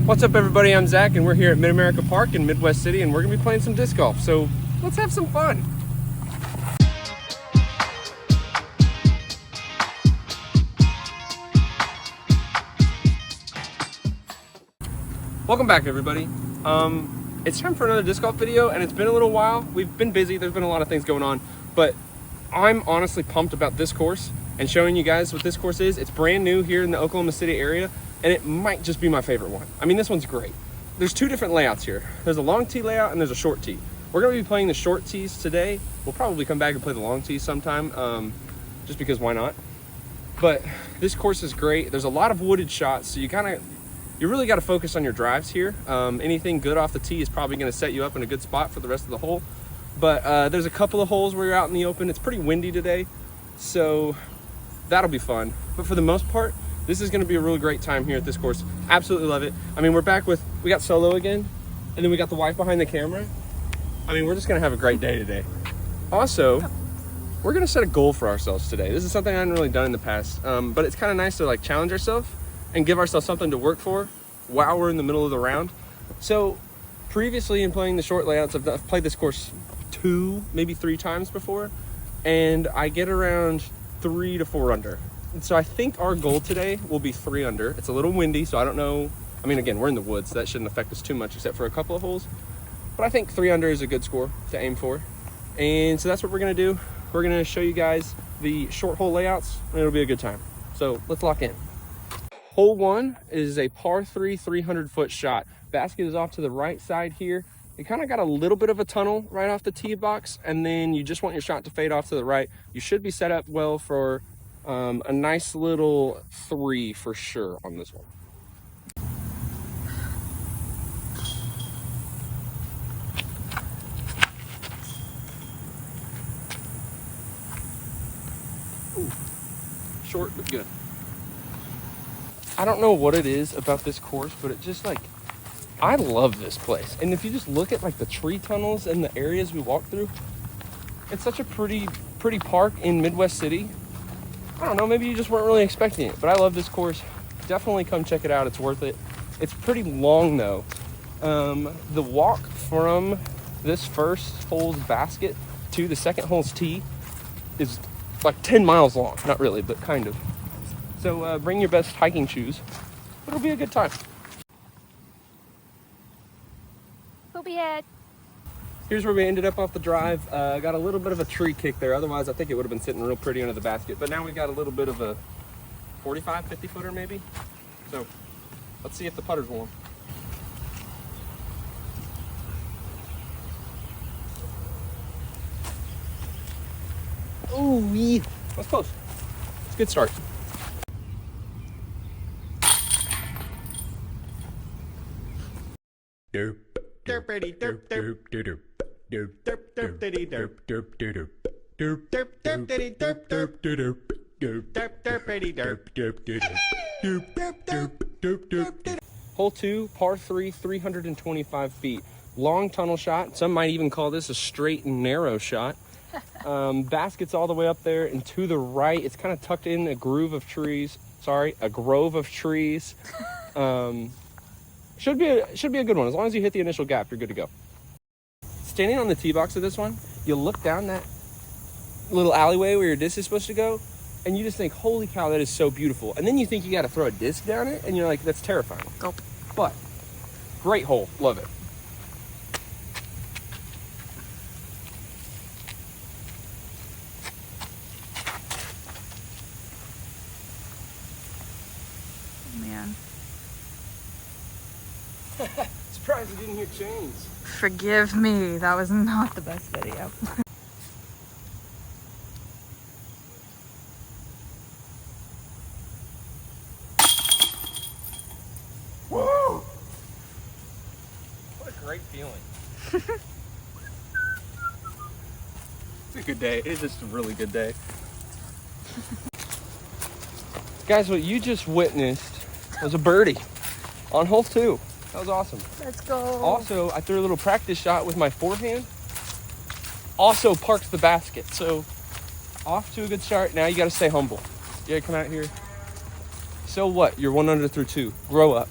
What's up, everybody? I'm Zach, and we're here at Mid-America Park in Midwest City, and we're gonna be playing some disc golf. So let's have some fun. Welcome back, everybody. It's time for another disc golf video, and it's been a little while. We've been busy. There's been a lot of things going on, but I'm honestly pumped about this course and showing you guys what this course is. It's brand new here in the Oklahoma City area, and it might just be my favorite one. I mean, this one's great. There's two different layouts here. There's a long tee layout and there's a short tee. We're gonna be playing the short tees today. We'll probably come back and play the long tees sometime, just because why not? But this course is great. There's a lot of wooded shots, so you really got to focus on your drives here. Anything good off the tee is probably going to set you up in a good spot for the rest of the hole. But there's a couple of holes where you're out in the open. It's pretty windy today, so that'll be fun. But for the most part, this is going to be a really great time here at this course. Absolutely love it. I mean, we got Solo again, and then we got the wife behind the camera. I mean, we're just going to have a great day today. Also, we're going to set a goal for ourselves today. This is something I haven't really done in the past, but it's kind of nice to like challenge ourselves and give ourselves something to work for while we're in the middle of the round. So previously in playing the short layouts, I've played this course 2, maybe 3 times before, and I get around 3 to 4 under. And so I think our goal today will be 3 under. It's a little windy, so I don't know. I mean, again, we're in the woods, so that shouldn't affect us too much except for a couple of holes. But I think 3 under is a good score to aim for. And so that's what we're gonna do. We're gonna show you guys the short hole layouts, and it'll be a good time. So let's lock in. Hole 1 is a par 3 300-foot shot. Basket is off to the right side here. You kind of got a little bit of a tunnel right off the tee box, and then you just want your shot to fade off to the right. You should be set up well for a nice little 3 for sure on this one. Ooh, short but good. I don't know what it is about this course, but it just like, I love this place. And if you just look at like the tree tunnels and the areas we walk through, it's such a pretty park in Midwest City. I don't know, maybe you just weren't really expecting it, but I love this course. Definitely come check it out, it's worth it. It's pretty long though. The walk from this first hole's basket to the second hole's tee is like 10 miles long. Not really, but kind of. So bring your best hiking shoes. It'll be a good time. Poopy head. Here's where we ended up off the drive. Got a little bit of a tree kick there. Otherwise, I think it would have been sitting real pretty under the basket. But now we got a little bit of a 45, 50 footer maybe. So let's see if the putter's warm. Ooh, yeah. That's close. It's a good start. Derp derpity derp derp derp derp derp derpity derp derp derp derp derp derpity derp derp derp derp derp derpity derp derp derp derp derp derp derp. Hole 2, par 3, 325 feet. Long tunnel shot. Some might even call this a straight and narrow shot. Basket's all the way up there, and to the right, it's kind of tucked in a grove of trees. Should be a good one. As long as you hit the initial gap, you're good to go. Standing on the tee box of this one, you look down that little alleyway where your disc is supposed to go, and you just think, holy cow, that is so beautiful. And then you think you got to throw a disc down it, and you're like, that's terrifying. Gulp. But great hole. Love it. Man. Surprised you didn't hear chains. Forgive me, that was not the best video. Whoa! What a great feeling. It's a good day. It's just a really good day. Guys, what you just witnessed was a birdie on hole 2. That was awesome. Let's go. Also, I threw a little practice shot with my forehand. Also parked the basket. So off to a good start. Now you got to stay humble. You got to come out here. So what? You're 1 under through 2. Grow up.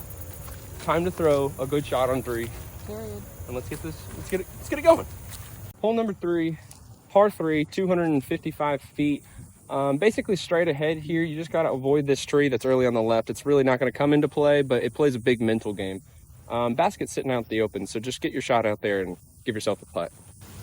time to throw a good shot on 3. Period. And let's get it going. Hole number 3, par 3, 255 feet. Basically straight ahead here. You just got to avoid this tree that's early on the left. It's really not going to come into play, but it plays a big mental game. Basket's sitting out in the open, so just get your shot out there and give yourself a putt.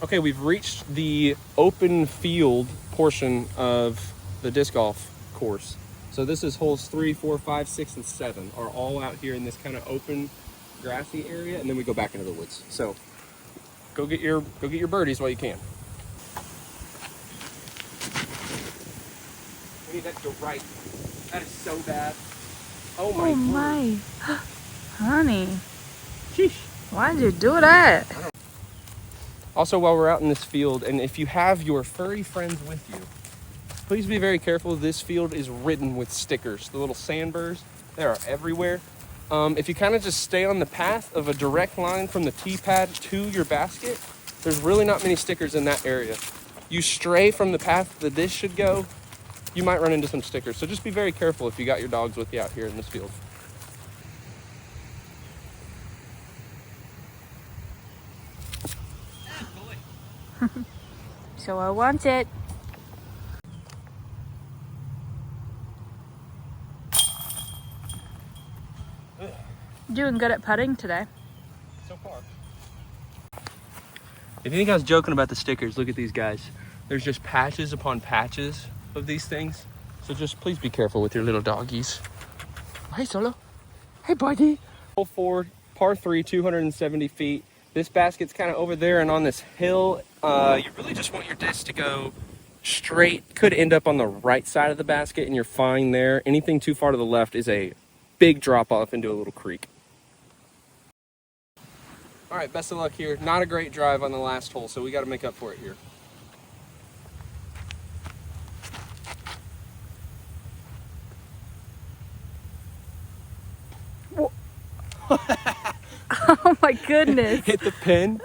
Okay, we've reached the open field portion of the disc golf course. So this is holes 3, 4, 5, 6, and 7 are all out here in this kind of open grassy area, and then we go back into the woods. So go get your birdies while you can. We need that to go right. That is so bad. Oh my. Oh my. Honey. Sheesh. Why'd you do that? Also, while we're out in this field, and if you have your furry friends with you, please be very careful. This field is ridden with stickers. The little sandburrs, they are everywhere. If you kind of just stay on the path of a direct line from the tee pad to your basket, there's really not many stickers in that area. You stray from the path that this should go, you might run into some stickers. So just be very careful if you got your dogs with you out here in this field. So I want it. Doing good at putting today. So far. If you think I was joking about the stickers, look at these guys. There's just patches upon patches of these things. So just please be careful with your little doggies. Hey, Solo. Hey, buddy. Hole 4, par 3, 270 feet. This basket's kind of over there and on this hill. You really just want your disc to go straight. Could end up on the right side of the basket and you're fine there. Anything too far to the left is a big drop off into a little creek. All right, best of luck here. Not a great drive on the last hole, so we got to make up for it here. Oh my goodness. Hit the pin.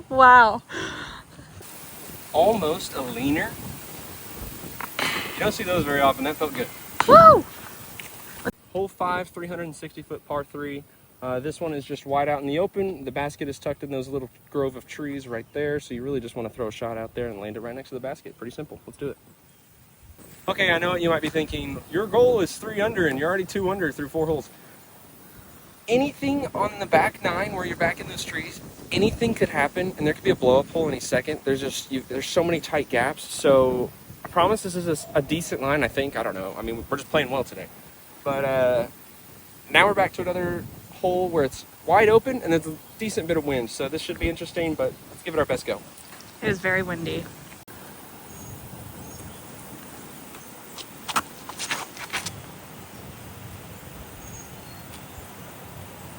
Wow. Almost a leaner. You don't see those very often. That felt good. Woo! Hole 5, 360-foot par 3. This one is just wide out in the open. The basket is tucked in those little grove of trees right there, so you really just want to throw a shot out there and land it right next to the basket. Pretty simple. Let's do it. Okay, I know what you might be thinking. Your goal is 3 under and you're already 2 under through 4 holes. Anything on the back 9 where you're back in those trees, anything could happen, and there could be a blow-up hole any second. There's so many tight gaps, so I promise this is a decent line, I think. I don't know. I mean, we're just playing well today. But now we're back to another hole where it's wide open and there's a decent bit of wind, so this should be interesting, but let's give it our best go. It was very windy.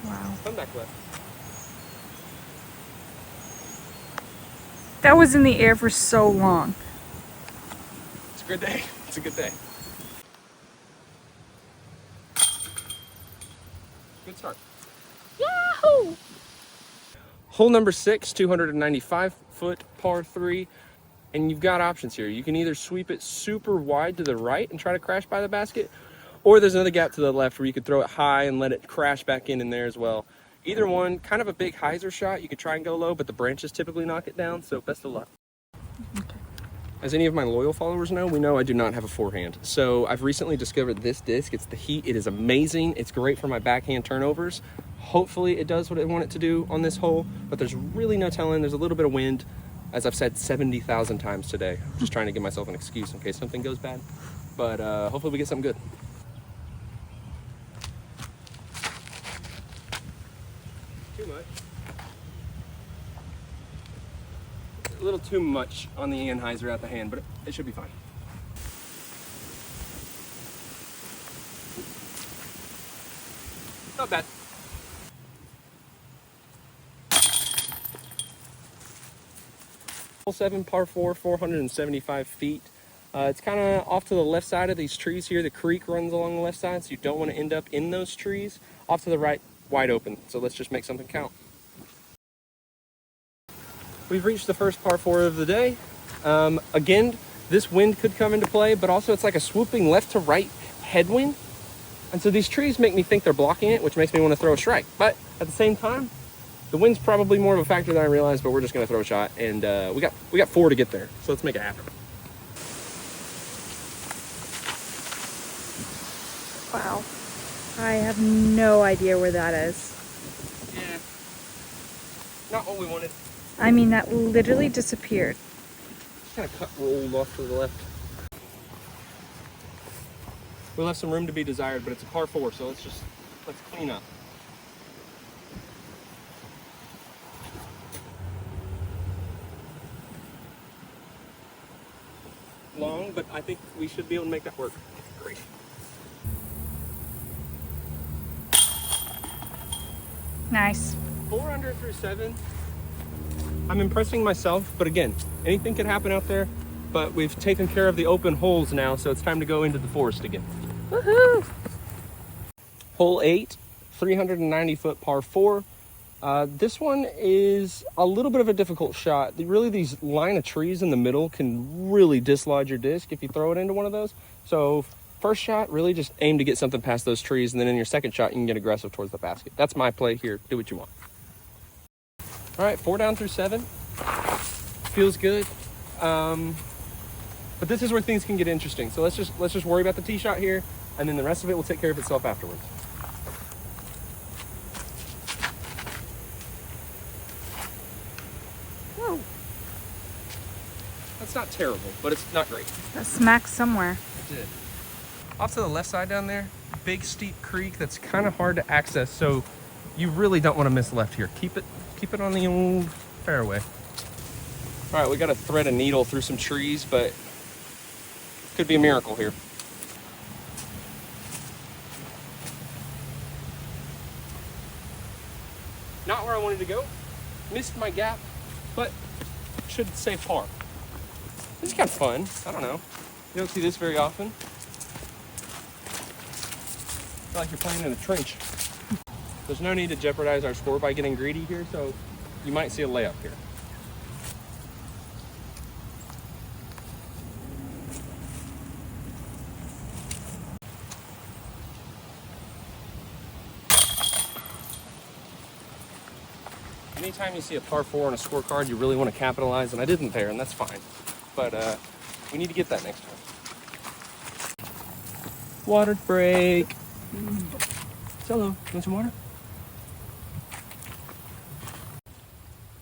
Wow. Come back left. That was in the air for so long. It's a good day. It's a good day. Good start. Yahoo! Hole number 6, 295-foot par 3, and you've got options here. You can either sweep it super wide to the right and try to crash by the basket, or there's another gap to the left where you could throw it high and let it crash back in there as well. Either one, kind of a big hyzer shot. You could try and go low, but the branches typically knock it down, so best of luck. Okay. As any of my loyal followers know, we know I do not have a forehand. So I've recently discovered this disc. It's the Heat. It is amazing. It's great for my backhand turnovers. Hopefully it does what I want it to do on this hole, but there's really no telling. There's a little bit of wind, as I've said 70,000 times today. I'm just trying to give myself an excuse in case something goes bad. But hopefully we get something good. Too much. A little too much on the anhyzer out the hand, but it should be fine. Not bad. Hole 7, par 4, 475 feet. It's kind of off to the left side of these trees here. The creek runs along the left side, so you don't want to end up in those trees. Off to the right, wide open. So let's just make something count. We've reached the first par 4 of the day. Again, this wind could come into play, but also it's like a swooping left to right headwind. And so these trees make me think they're blocking it, which makes me want to throw a strike. But at the same time, the wind's probably more of a factor than I realized, but we're just gonna throw a shot. And we got 4 to get there, so let's make it happen. Wow. I have no idea where that is. Yeah, not what we wanted. I mean, that literally disappeared. Just kind of cut rolled off to the left. We left some room to be desired, but it's a par 4, so let's clean up. Long, but I think we should be able to make that work. Great. Nice. 4 under through 7. I'm impressing myself, but again, anything could happen out there. But we've taken care of the open holes now, so it's time to go into the forest again. Woohoo! Hole 8, 390-foot par 4. This one is a little bit of a difficult shot. Really, these line of trees in the middle can really dislodge your disc if you throw it into one of those. So first shot, really just aim to get something past those trees, and then in your second shot, you can get aggressive towards the basket. That's my play here. Do what you want. All right, 4 down through 7. Feels good. But this is where things can get interesting. So let's just worry about the tee shot here, and then the rest of it will take care of itself afterwards. Whoa. That's not terrible, but it's not great. That smacked somewhere. It did. Off to the left side down there, big steep creek that's kind of hard to access, so you really don't want to miss left here. Keep it on the old fairway. All right, we got to thread a needle through some trees, but could be a miracle here. Not where I wanted to go. Missed my gap, but should save par. This is kind of fun. I don't know. You don't see this very often. I feel like you're playing in a trench. There's no need to jeopardize our score by getting greedy here, so you might see a layup here. Anytime you see a par 4 on a scorecard, you really want to capitalize, and I didn't there, and that's fine. But we need to get that next time. Water break. Hello, want some water?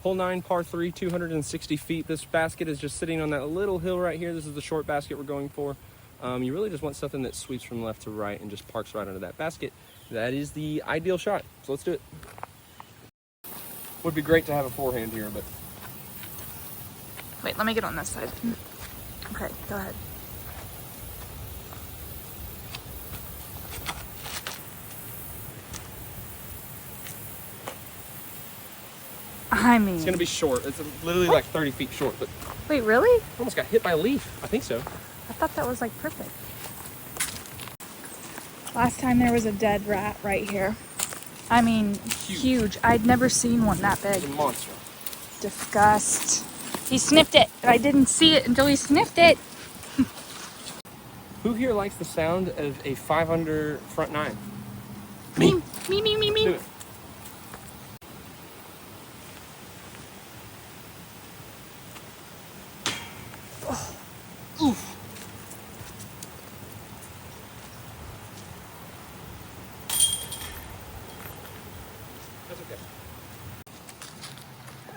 Hole 9, par 3, 260 feet. This basket is just sitting on that little hill right here. This is the short basket we're going for. You really just want something that sweeps from left to right and just parks right under that basket. That is the ideal shot, so let's do it. Would be great to have a forehand here, but... Wait, let me get on this side. Okay, go ahead. I mean... It's gonna be short. It's literally like 30 feet short, but... Wait, really? Almost got hit by a leaf. I think so. I thought that was like perfect. Last time there was a dead rat right here. I mean, huge. I'd never seen one that big. It's a monster. Disgust. He sniffed it, and I didn't see it until he sniffed it. Who here likes the sound of a 5 under front 9? Me. Me. Do it. Oh. Oof. That's okay.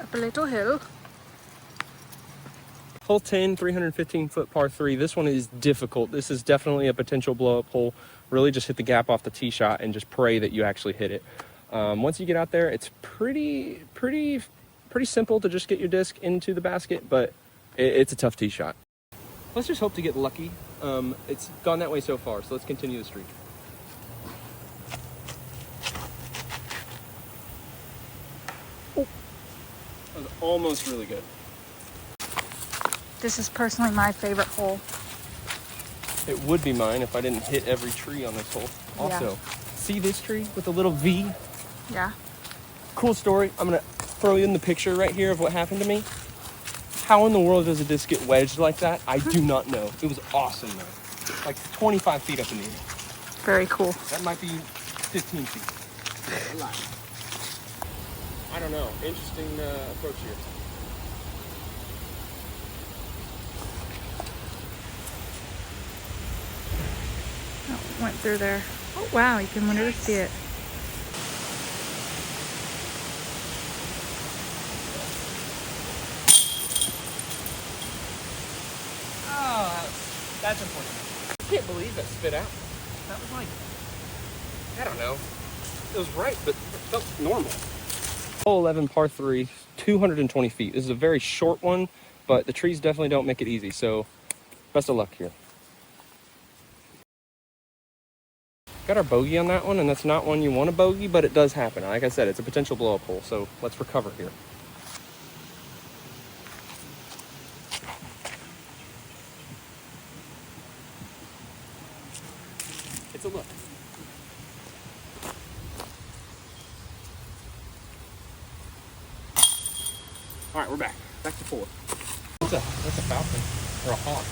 Up a little hill. Hole 10, 315-foot par 3. This one is difficult. This is definitely a potential blow-up hole. Really just hit the gap off the tee shot and just pray that you actually hit it. Once you get out there, it's pretty simple to just get your disc into the basket, but it's a tough tee shot. Let's just hope to get lucky. It's gone that way so far, so let's continue the streak. Oh. That was almost really good. This is personally my favorite hole. It would be mine if I didn't hit every tree on this hole. Also, see this tree with the little V? Yeah. Cool story. I'm gonna throw you in the picture right here of what happened to me. How in the world does a disc get wedged like that? I do not know. It was awesome though. Like 25 feet up in the air. Very cool. That might be 15 feet. A lot. I don't know. Interesting approach here. Oh, went through there. Oh wow, you can literally see it. Oh, that's important. I can't believe that spit out. That was like, I don't know. It was right, but it felt normal. Hole 11, par 3, 220 feet. This is a very short one, but the trees definitely don't make it easy, so best of luck here. Got our bogey on that one, and that's not one you want to bogey, but it does happen. Like I said, it's a potential blow-up hole, so let's recover here. It's a look. All right, we're back. Back to 4. That's a falcon, or a hawk.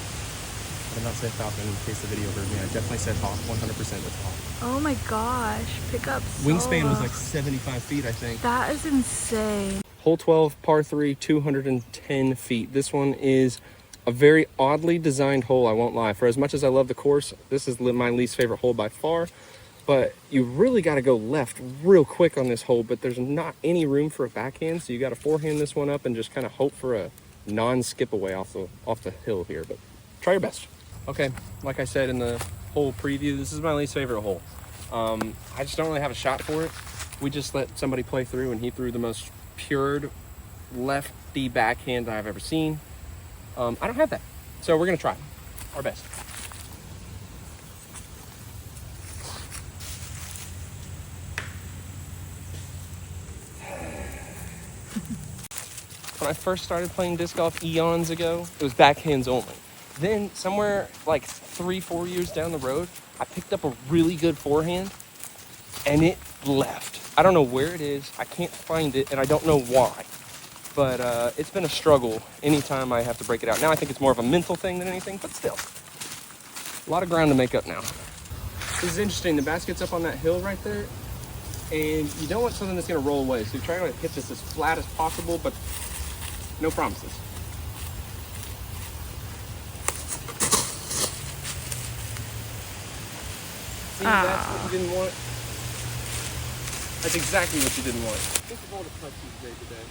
I did not say falcon in case the video heard me. I definitely said hawk, 100% it's hawk. Oh my gosh, pick up Wingspan was like 75 feet, I think. That is insane. Hole 12, par 3, 210 feet. This one is a very oddly designed hole, I won't lie. For as much as I love the course, this is my least favorite hole by far. But you really got to go left real quick on this hole, but there's not any room for a backhand, so you got to forehand this one up and just kind of hope for a non-skip away off the hill here. But try your best. Okay, like I said in the hole preview, this is my least favorite hole. I just don't really have a shot for it. We just let somebody play through, and he threw the most pure lefty backhand I've ever seen. I don't have that, so we're gonna try our best. When I first started playing disc golf eons ago, it was backhands only. Then somewhere like 3-4 years down the road, I picked up a really good forehand and it left. I don't know where it is. I can't find it and I don't know why. But it's been a struggle anytime I have to break it out. Now I think it's more of a mental thing than anything, but still. A lot of ground to make up now. This is interesting. The basket's up on that hill right there. And you don't want something that's gonna roll away. So you're trying to hit this as flat as possible, but no promises. See, that's what you didn't want. That's exactly what you didn't want. Think of all the putts you made today.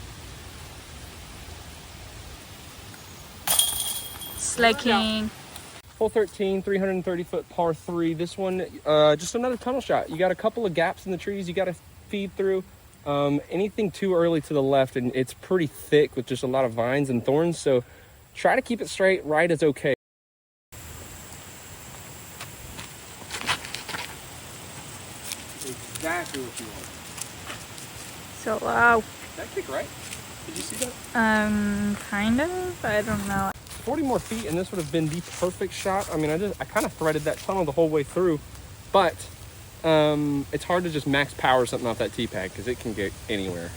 Slaking. Hole 13, 330-foot par 3. This one, just another tunnel shot. You got a couple of gaps in the trees you got to feed through. Anything too early to the left, and it's pretty thick with just a lot of vines and thorns, so try to keep it straight. Right is okay. Exactly what you want. So low. That kick right? Did you see that? Kind of. I don't know. 40 more feet, and this would have been the perfect shot. I mean, I kind of threaded that tunnel the whole way through, but it's hard to just max power something off that tee pad because it can get anywhere.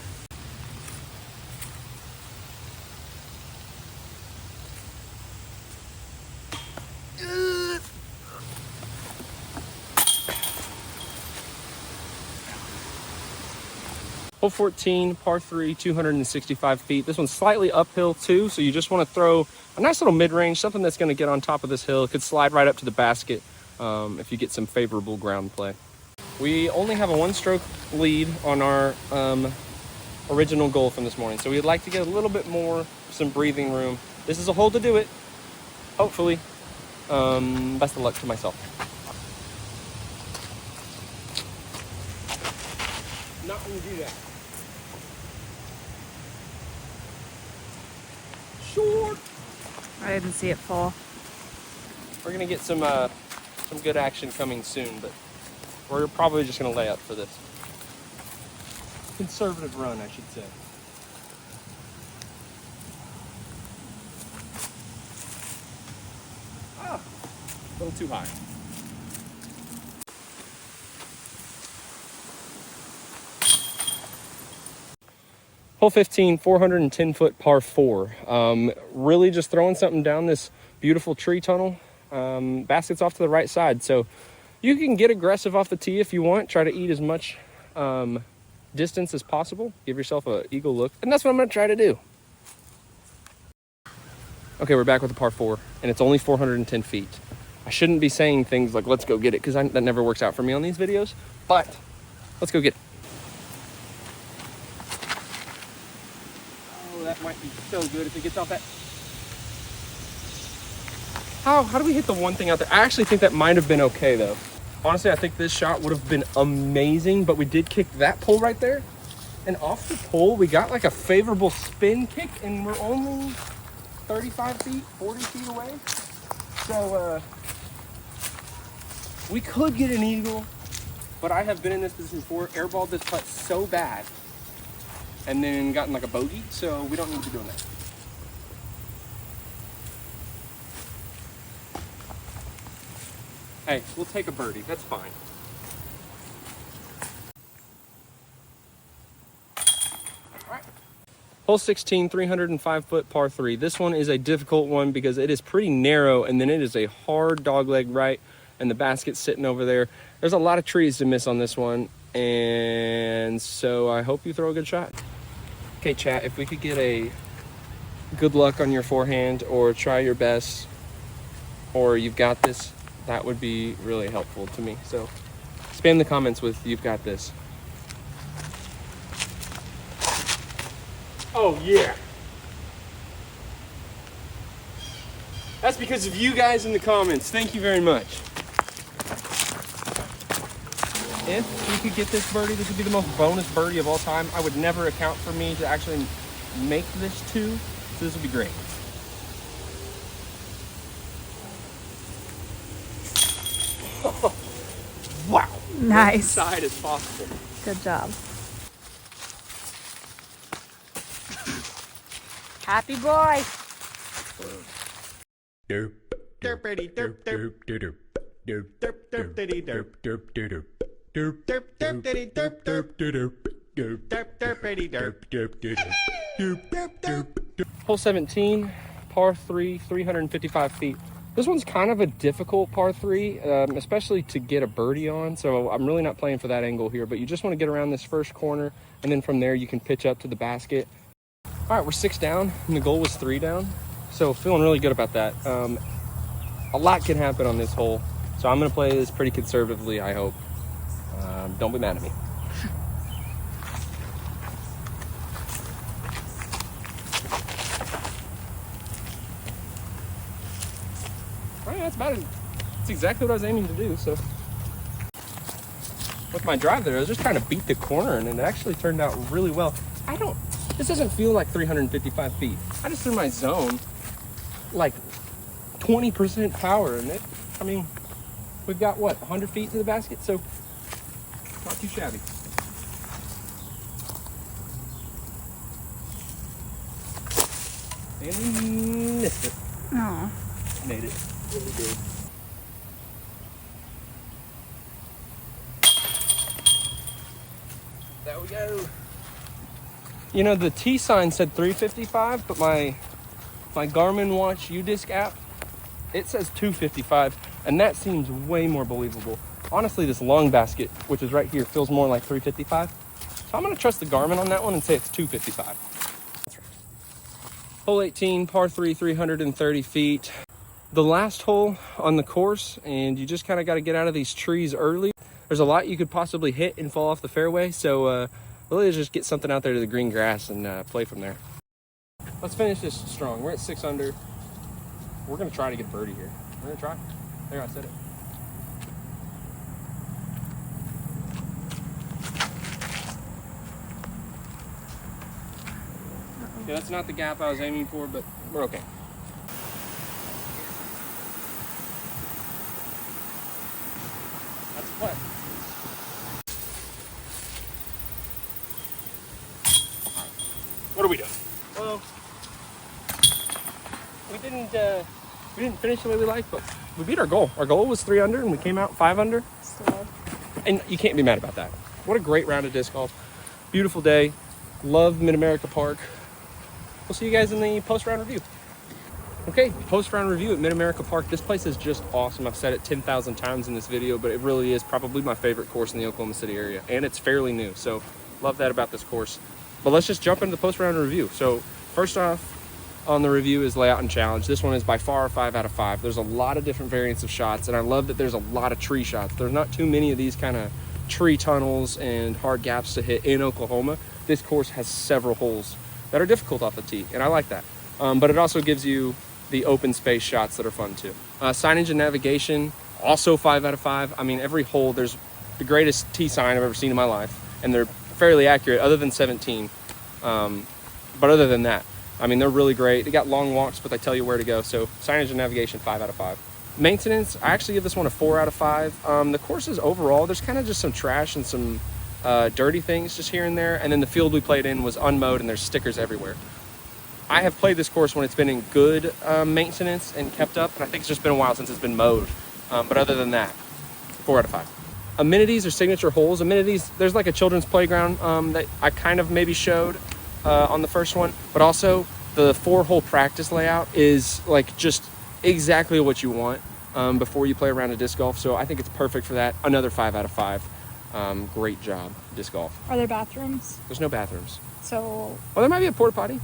Hole 14, par 3, 265 feet. This one's slightly uphill too, so you just want to throw a nice little mid-range, something that's going to get on top of this hill. It could slide right up to the basket if you get some favorable ground play. We only have a 1-stroke lead on our original goal from this morning, so we'd like to get a little bit more, some breathing room. This is a hole to do it, hopefully. Best of luck to myself. Not when you do that. Short. I didn't see it fall. We're gonna get some good action coming soon, but we're probably just gonna lay up for this. Conservative run, I should say. Ah, a little too high. Hole 15, 410-foot par 4. Really just throwing something down this beautiful tree tunnel. Basket's off to the right side, so You can get aggressive off the tee if you want. Try to eat as much distance as possible. Give yourself an eagle look. And that's what I'm going to try to do. Okay, we're back with the par 4, and it's only 410 feet. I shouldn't be saying things like, let's go get it, because that never works out for me on these videos. But let's go get it. Oh, that might be so good if it gets off that. How do we hit the one thing out there? I actually think that might have been okay, though. Honestly, I think this shot would have been amazing, but we did kick that pole right there. And off the pole, we got like a favorable spin kick, and we're only 35 feet, 40 feet away. So we could get an eagle, but I have been in this position before, airballed this putt so bad, and then gotten like a bogey, so we don't need to be doing that. Hey, we'll take a birdie, that's fine. All right. Hole 16, 305-foot par 3. This one is a difficult one because it is pretty narrow, and then it is a hard dogleg right, and the basket's sitting over there. There's a lot of trees to miss on this one, and so I hope you throw a good shot. Okay, chat, if we could get a good luck on your forehand, or try your best, or you've got this, that would be really helpful to me. So spam the comments with "you've got this." Oh yeah. That's because of you guys in the comments. Thank you very much. If we could get this birdie, this would be the most bonus birdie of all time. I would never account for me to actually make this 2, so this would be great. Wow. Nice. Side as possible. Good job. Happy boy. Derp, derpity, derp, derp, derp, derp, derp, derpity, derp, derp, derp, derp, derp, derpity, derp, derp, derp, derp, derp, derpity, derp, derp, derp, derp, derp, derp. Hole 17, par 3, 355 feet. This one's kind of a difficult par 3, especially to get a birdie on, so I'm really not playing for that angle here, but you just want to get around this first corner, and then from there you can pitch up to the basket. All right, we're 6 down, and the goal was 3 down, so feeling really good about that. A lot can happen on this hole, so I'm going to play this pretty conservatively, I hope. Don't be mad at me. That's exactly what I was aiming to do. So with my drive there, I was just trying to beat the corner, and it actually turned out really well. This doesn't feel like 355 feet. I just threw my zone like 20% power, and we've got what, 100 feet to the basket, so not too shabby. And we missed it. Oh. Made it. Really good. There we go. You know, the T sign said 355, but my Garmin Watch UDisc app, it says 255, and that seems way more believable. Honestly, this long basket, which is right here, feels more like 355. So I'm going to trust the Garmin on that one and say it's 255. Hole 18, par 3, 330 feet. The last hole on the course, and you just kind of got to get out of these trees early. There's a lot you could possibly hit and fall off the fairway, so really just get something out there to the green grass and play from there. Let's finish this strong. We're at 6 under. We're going to try to get a birdie here. We're going to try. There, I said it. Yeah, that's not the gap I was aiming for, but we're okay. That's a putt. What are we doing? Well, we didn't finish the way we liked, but we beat our goal. Our goal was 3 under, and we came out 5 under. Sad. And you can't be mad about that. What a great round of disc golf. Beautiful day. Love Mid-America Park. We'll see you guys in the post-round review. Okay, post-round review at Mid-America Park. This place is just awesome. I've said it 10,000 times in this video, but it really is probably my favorite course in the Oklahoma City area, and it's fairly new, so love that about this course. But let's just jump into the post-round review. So first off on the review is layout and challenge. This one is by far a 5 out of 5. There's a lot of different variants of shots, and I love that there's a lot of tree shots. There's not too many of these kind of tree tunnels and hard gaps to hit in Oklahoma. This course has several holes that are difficult off the tee, and I like that. But it also gives you the open space shots that are fun too. Signage and navigation, also 5 out of 5. I mean, every hole, there's the greatest tee sign I've ever seen in my life, and they're fairly accurate other than 17. But other than that, I mean, they're really great. They got long walks, but they tell you where to go. So signage and navigation, 5 out of 5. Maintenance, I actually give this one a 4 out of 5. The courses overall, there's kind of just some trash and some dirty things just here and there. And then the field we played in was unmowed and there's stickers everywhere. I have played this course when it's been in good maintenance and kept up, and I think it's just been a while since it's been mowed. But other than that, 4 out of 5. Amenities or signature holes. Amenities, there's like a children's playground that I kind of maybe showed on the first one, but also the 4-hole practice layout is like just exactly what you want before you play around a disc golf. So I think it's perfect for that. Another 5 out of 5. Great job, disc golf. Are there bathrooms? There's no bathrooms. So Well, there might be a porta potty.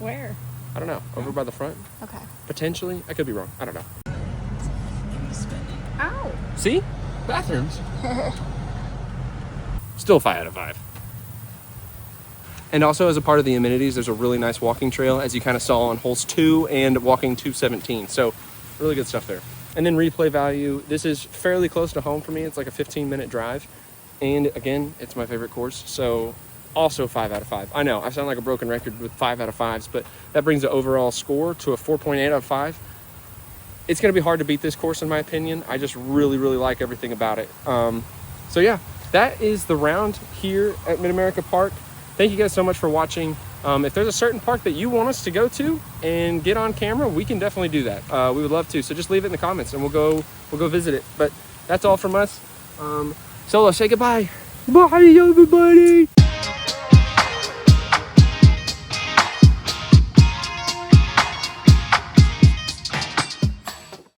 where? I don't know. Over by the front? Okay. Potentially. I could be wrong. I don't know. Ow. See? Bathrooms. Still 5 out of 5. And also as a part of the amenities, there's a really nice walking trail, as you kind of saw on holes 2 and walking 217. So really good stuff there. And then replay value. This is fairly close to home for me. It's like a 15-minute drive. And again, it's my favorite course. So also 5 out of 5. I know I sound like a broken record with 5 out of 5s, but that brings the overall score to a 4.8 out of 5. It's going to be hard to beat this course in my opinion. I just really, really like everything about it. So yeah, that is the round here at Mid-America Park. Thank you guys so much for watching. If there's a certain park that you want us to go to and get on camera, we can definitely do that. We would love to. So just leave it in the comments and we'll go visit it. But that's all from us. Solo, say goodbye. Bye, everybody.